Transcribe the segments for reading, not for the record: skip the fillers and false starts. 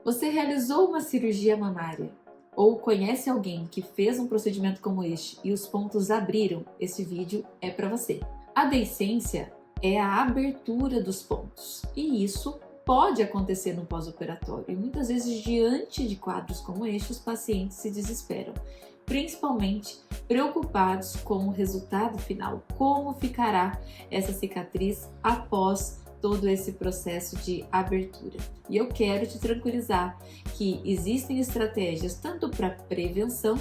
Você realizou uma cirurgia mamária ou conhece alguém que fez um procedimento como este e os pontos abriram? Esse vídeo é para você. A deiscência é a abertura dos pontos e isso pode acontecer no pós-operatório e muitas vezes diante de quadros como este os pacientes se desesperam, principalmente preocupados com o resultado final, como ficará essa cicatriz após todo esse processo de abertura. E eu quero te tranquilizar que existem estratégias tanto para prevenção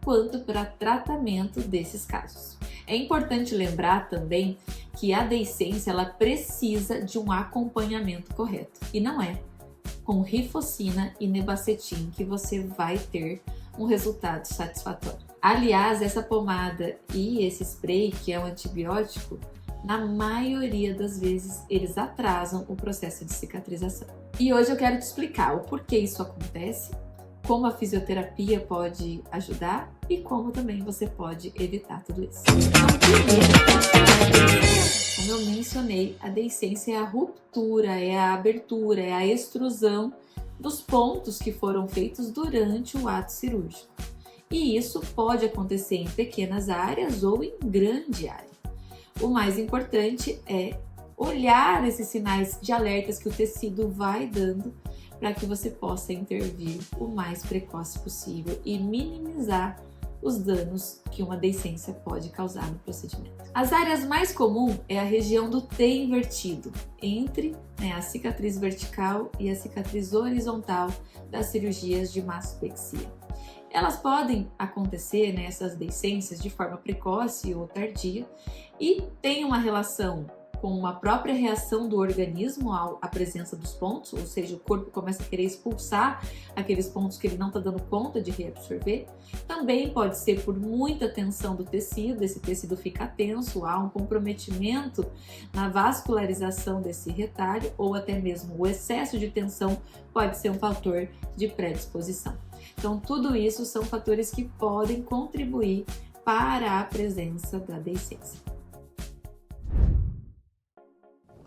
quanto para tratamento desses casos. É importante lembrar também que a deiscência ela precisa de um acompanhamento correto e não é com rifocina e nebacetim que você vai ter um resultado satisfatório. Aliás, essa pomada e esse spray, que é um antibiótico, na maioria das vezes eles atrasam o processo de cicatrização. E hoje eu quero te explicar o porquê isso acontece, como a fisioterapia pode ajudar e como também você pode evitar tudo isso. Então, primeiro, como eu mencionei, a deiscência é a ruptura, é a abertura, é a extrusão dos pontos que foram feitos durante o ato cirúrgico. E isso pode acontecer em pequenas áreas ou em grande área. O mais importante é olhar esses sinais de alertas que o tecido vai dando para que você possa intervir o mais precoce possível e minimizar os danos que uma deiscência pode causar no procedimento. As áreas mais comuns é a região do T invertido, entre a cicatriz vertical e a cicatriz horizontal das cirurgias de mastopexia. Elas podem acontecer, essas deiscências, de forma precoce ou tardia e tem uma relação com uma própria reação do organismo à presença dos pontos, ou seja, o corpo começa a querer expulsar aqueles pontos que ele não está dando conta de reabsorver. Também pode ser por muita tensão do tecido, esse tecido fica tenso, há um comprometimento na vascularização desse retalho ou até mesmo o excesso de tensão pode ser um fator de predisposição. Então, tudo isso são fatores que podem contribuir para a presença da deiscência.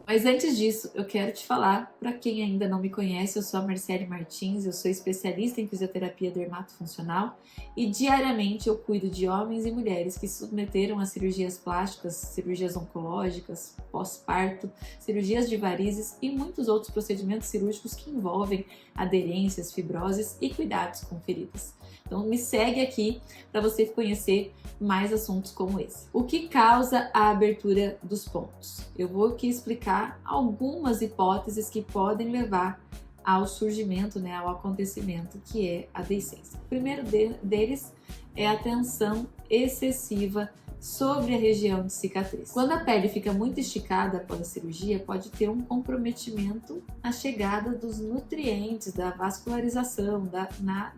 Mas antes disso, eu quero te falar, para quem ainda não me conhece, eu sou a Marciele Martins, eu sou especialista em fisioterapia dermatofuncional e diariamente eu cuido de homens e mulheres que se submeteram a cirurgias plásticas, cirurgias oncológicas, pós-parto, cirurgias de varizes e muitos outros procedimentos cirúrgicos que envolvem aderências, fibroses e cuidados com feridas. Então me segue aqui para você conhecer mais assuntos como esse. O que causa a abertura dos pontos? Eu vou aqui explicar algumas hipóteses que podem levar ao surgimento, ao acontecimento que é a deiscência. O primeiro deles é a tensão excessiva sobre a região de cicatriz. Quando a pele fica muito esticada após a cirurgia, pode ter um comprometimento na chegada dos nutrientes, da vascularização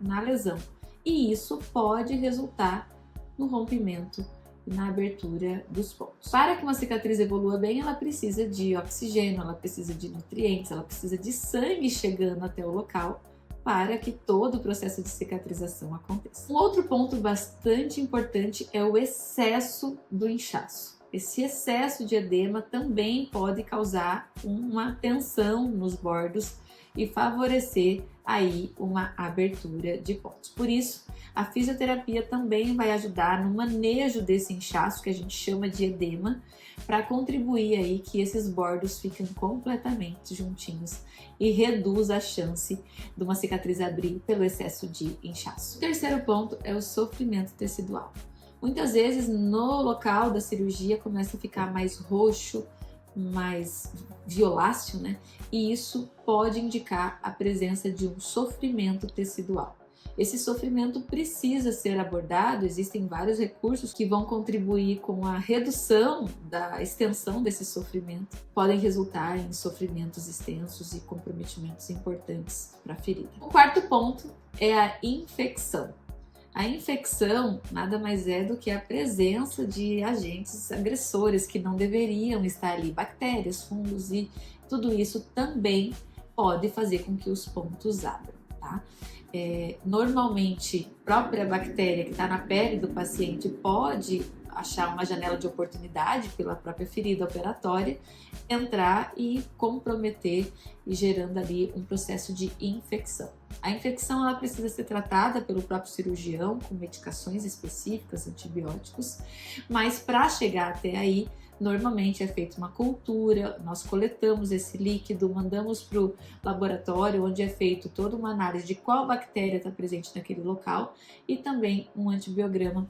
na lesão. E isso pode resultar no rompimento e na abertura dos pontos. Para que uma cicatriz evolua bem, ela precisa de oxigênio, ela precisa de nutrientes, ela precisa de sangue chegando até o local para que todo o processo de cicatrização aconteça. Um outro ponto bastante importante é o excesso do inchaço. Esse excesso de edema também pode causar uma tensão nos bordos e favorecer aí uma abertura de pontos. Por isso, a fisioterapia também vai ajudar no manejo desse inchaço, que a gente chama de edema, para contribuir aí que esses bordos fiquem completamente juntinhos e reduz a chance de uma cicatriz abrir pelo excesso de inchaço. O terceiro ponto é o sofrimento tecidual. Muitas vezes no local da cirurgia começa a ficar mais roxo, mais violáceo, e isso pode indicar a presença de um sofrimento tecidual. Esse sofrimento precisa ser abordado, existem vários recursos que vão contribuir com a redução da extensão desse sofrimento, podem resultar em sofrimentos extensos e comprometimentos importantes para a ferida. O quarto ponto é a infecção. A infecção nada mais é do que a presença de agentes agressores que não deveriam estar ali, bactérias, fungos e tudo isso também pode fazer com que os pontos abram, tá? Normalmente, a própria bactéria que está na pele do paciente pode achar uma janela de oportunidade pela própria ferida operatória, entrar e comprometer e gerando ali um processo de infecção. A infecção ela precisa ser tratada pelo próprio cirurgião com medicações específicas, antibióticos, mas para chegar até aí, normalmente é feita uma cultura, nós coletamos esse líquido, mandamos para o laboratório onde é feito toda uma análise de qual bactéria está presente naquele local e também um antibiograma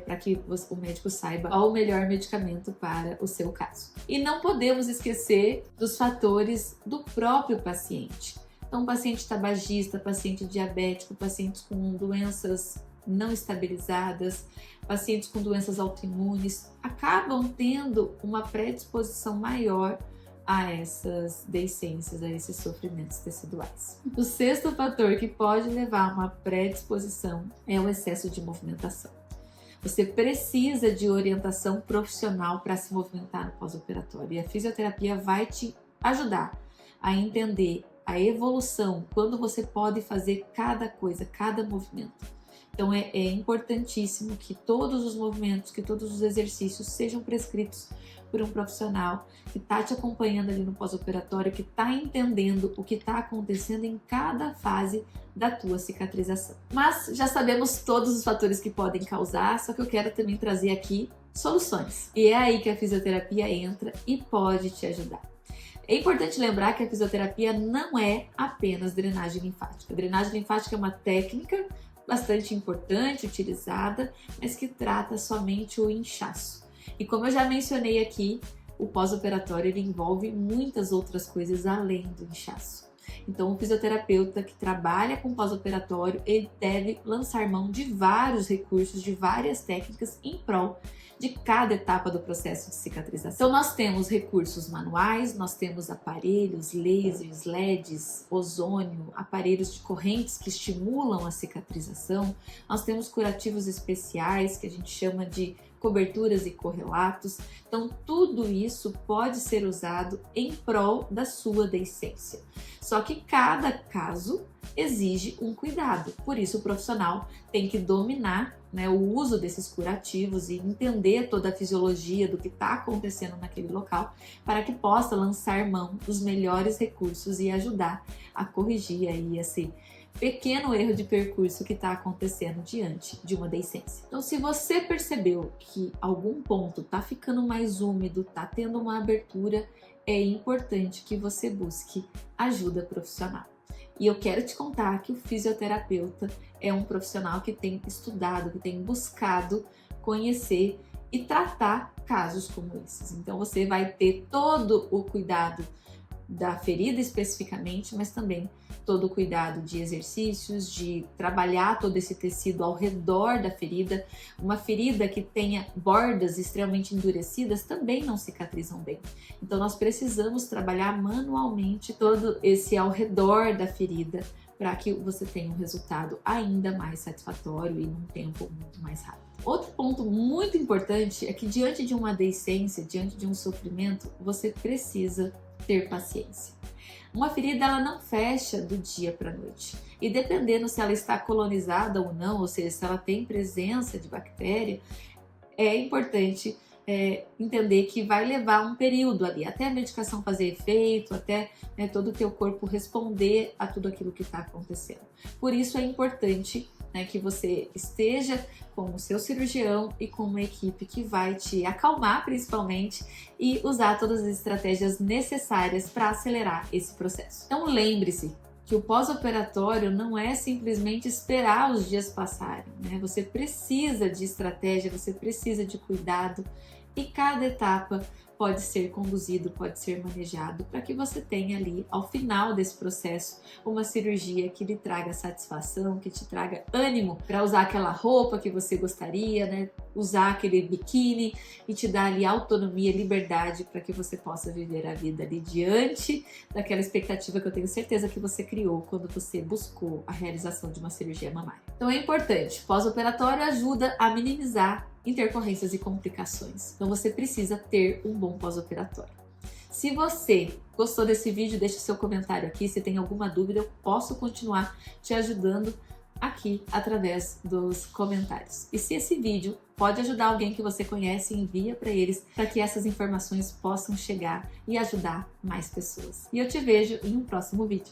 para que o médico saiba qual o melhor medicamento para o seu caso. E não podemos esquecer dos fatores do próprio paciente. Então, paciente tabagista, paciente diabético, pacientes com doenças não estabilizadas, pacientes com doenças autoimunes, acabam tendo uma predisposição maior a essas deiscências, a esses sofrimentos teciduais. O sexto fator que pode levar a uma predisposição é o excesso de movimentação. Você precisa de orientação profissional para se movimentar no pós-operatório e a fisioterapia vai te ajudar a entender a evolução, quando você pode fazer cada coisa, cada movimento. Então é importantíssimo que todos os movimentos, que todos os exercícios sejam prescritos por um profissional que está te acompanhando ali no pós-operatório, que está entendendo o que está acontecendo em cada fase da tua cicatrização. Mas já sabemos todos os fatores que podem causar, só que eu quero também trazer aqui soluções. E é aí que a fisioterapia entra e pode te ajudar. É importante lembrar que a fisioterapia não é apenas drenagem linfática. A drenagem linfática é uma técnica bastante importante, utilizada, mas que trata somente o inchaço. E como eu já mencionei aqui, o pós-operatório ele envolve muitas outras coisas além do inchaço. Então, o fisioterapeuta que trabalha com pós-operatório, ele deve lançar mão de vários recursos, de várias técnicas em prol de cada etapa do processo de cicatrização. Então, nós temos recursos manuais, nós temos aparelhos, lasers, LEDs, ozônio, aparelhos de correntes que estimulam a cicatrização, nós temos curativos especiais que a gente chama de coberturas e correlatos. Então, tudo isso pode ser usado em prol da sua deiscência. Só que cada caso exige um cuidado, por isso o profissional tem que dominar o uso desses curativos e entender toda a fisiologia do que está acontecendo naquele local para que possa lançar mão dos melhores recursos e ajudar a corrigir aí esse pequeno erro de percurso que está acontecendo diante de uma deiscência. Então, se você percebeu que algum ponto está ficando mais úmido, está tendo uma abertura, é importante que você busque ajuda profissional. E eu quero te contar que o fisioterapeuta é um profissional que tem estudado, que tem buscado conhecer e tratar casos como esses. Então você vai ter todo o cuidado da ferida especificamente, mas também todo o cuidado de exercícios, de trabalhar todo esse tecido ao redor da ferida. Uma ferida que tenha bordas extremamente endurecidas também não cicatrizam bem. Então nós precisamos trabalhar manualmente todo esse ao redor da ferida para que você tenha um resultado ainda mais satisfatório e num tempo muito mais rápido. Outro ponto muito importante é que diante de uma deiscência, diante de um sofrimento, você precisa ter paciência. Uma ferida ela não fecha do dia para a noite e dependendo se ela está colonizada ou não, ou seja, se ela tem presença de bactéria, é importante entender que vai levar um período ali, até a medicação fazer efeito, até todo o teu corpo responder a tudo aquilo que está acontecendo. Por isso é importante que você esteja com o seu cirurgião e com uma equipe que vai te acalmar principalmente e usar todas as estratégias necessárias para acelerar esse processo. Então lembre-se que o pós-operatório não é simplesmente esperar os dias passarem, Você precisa de estratégia, você precisa de cuidado e cada etapa pode ser conduzido, pode ser manejado para que você tenha ali, ao final desse processo, uma cirurgia que lhe traga satisfação, que te traga ânimo para usar aquela roupa que você gostaria, Usar aquele biquíni e te dar ali autonomia, liberdade para que você possa viver a vida ali diante daquela expectativa que eu tenho certeza que você criou quando você buscou a realização de uma cirurgia mamária. Então é importante, pós-operatório ajuda a minimizar intercorrências e complicações. Então você precisa ter um bom pós-operatório. Se você gostou desse vídeo, deixe seu comentário aqui. Se tem alguma dúvida, eu posso continuar te ajudando aqui através dos comentários. E se esse vídeo pode ajudar alguém que você conhece, envia para eles para que essas informações possam chegar e ajudar mais pessoas. E eu te vejo em um próximo vídeo.